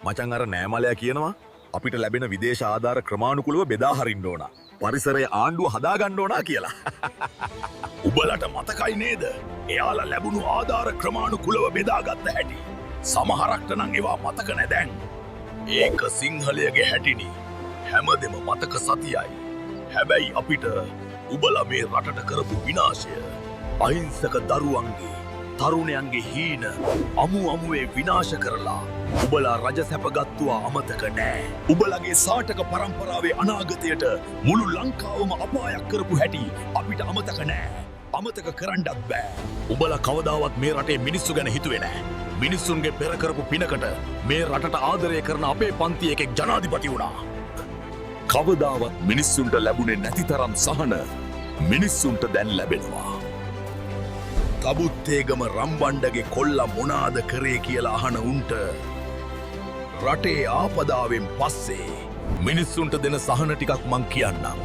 මචං අර නෑමලයා කියනවා අපිට ලැබෙන විදේශ ආධාර ක්‍රමානුකූලව බෙදා හරින්න ඕන. පරිසරයේ ආණ්ඩුව හදා ගන්න ඕන කියලා. උඹලට මතකයි නේද? එයාලා ලැබුණු ආධාර ක්‍රමානුකූලව බෙදාගත්ත හැටි. සමහරක්ට නම් ඒවා මතක නැ දැන්. ඒක සිංහලයේ හැටිනි. හැමදෙම මතක සතියයි. හැබැයි අපිට උඹලා මේ රටට කරපු විනාශය අහිංසක දරුවන්ගේ තරුණයන්ගේ හීන අමුවේ විනාශ කරලා උඹලා රජ සැපගත්තුවා අමතක නෑ. උඹලගේ සාටක පරම්පරාවේ අනාගතයට මුළු ලංකාවම අපායක් කරපු හැටි අපිට අමතක නෑ. අමතක කරන්නත් බෑ. උඹලා කවදාවත් මේ රටේ මිනිස්සු ගැන හිතුවේ නෑ. මිනිස්සුන්ගේ පෙර කරපු පිනකට මේ රටට ආදරය කරන අපේ පන්ති එකෙක් ජනාධිපති වුණා. කවදාවත් මිනිස්සුන්ට ලැබුණේ නැති තරම් සහන මිනිස්සුන්ට දැන් ලැබෙනවා. තබුත්තේගම රම්බණ්ඩගේ කොල්ල මොනාද කරේ කියලා අහන උන්ට රටේ ආපදාවෙන් පස්සේ මිනිස්සුන්ට දෙන සහන ටිකක් මං කියන්නම්.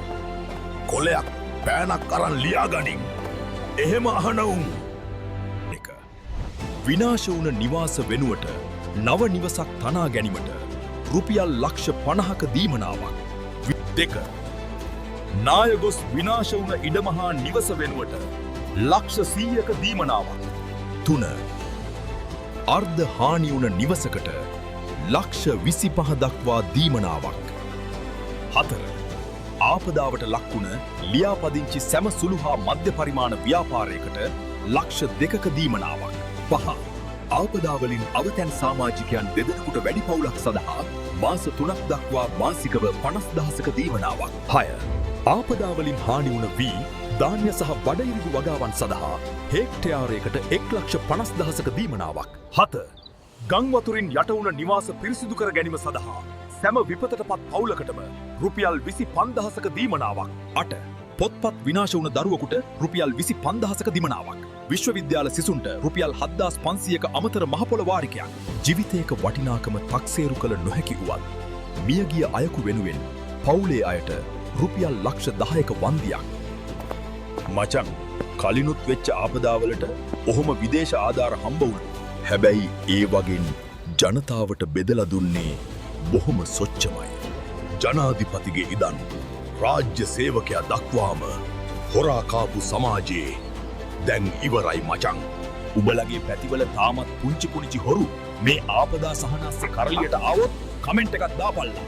කොලයක් පෑනක් අරන් ලියාගනින්. එහෙම අහන උන්. එක විනාශ වුණ නිවාස වෙනුවට නව නිවසක් තනා ගැනීමට රුපියල් ලක්ෂ 50ක දීමනාවක්. දෙක නායගොස් විනාශ වුණ ඉඩමහා නිවස වෙනුවට ලක්ෂ 100ක දීමනාවක්. 3 අර්ධ හානි වුණ නිවසකට ලක්ෂ 25 දක්වා දීමනාවක්. 4 ආපදාවට ලක්වුණ ලියාපදිංචි සැම සුළු හා මධ්‍ය පරිමාණ ව්‍යාපාරයකට ලක්ෂ 2ක දීමනාවක්. 5 ආපදාවලින් අවතැන් සාමාජිකයන් දෙදෙනෙකුට වැඩි පවුලක් සඳහා මාස 3ක් දක්වා මාසිකව 50,000ක දීමනාවක්. 6 ආපදාවලින් හානි වුණ වී ධාන්‍ය සහ බඩඉරිදු වගාවන් සඳහා හෙක්ටයාරයකට 1,50,000ක දීමනාවක්. 7 ගං වතුරින් යටවුණ නිවාස පිරිසිදු කර ගැනීම සඳහා සැම විපතටපත් පවුලකටම රුපියල් 25,000ක දීමනාවක්. 8 පොත්පත් විනාශ වුණ දරුවෙකුට රුපියල් 25,000ක දීමනාවක්. විශ්වවිද්‍යාල සිසුන්ට රුපියල් 7,500ක අමතර මහපොළ වාරිකයක්. ජීවිතයක වටිනාකම තක්සේරු කළ නොහැකි වුවත් මියගිය අයෙකු වෙනුවෙන් පවුලේ අයට රුපියල් ලක්ෂ 10ක වන්දියක්. මචං කලිනුත් වෙච්ච ආපදාවලට ඔහොම විදේශ ආධාර හම්බ වුණා. හැබැයි ඒ වගෙන් ජනතාවට බෙදලා දුන්නේ බොහොම සොච්චමයි. ජනාධිපතිගේ ඉදන් රාජ්‍ය සේවකයා දක්වාම හොරා කාපු සමාජයේ දැන් ඉවරයි මචං. උඹලගේ පැතිවල තාමත් පුංචි හොරු මේ ආපදා සහනස්සේ කරලියට ආවොත් කමෙන්ට් එකක් දාපල්ලා.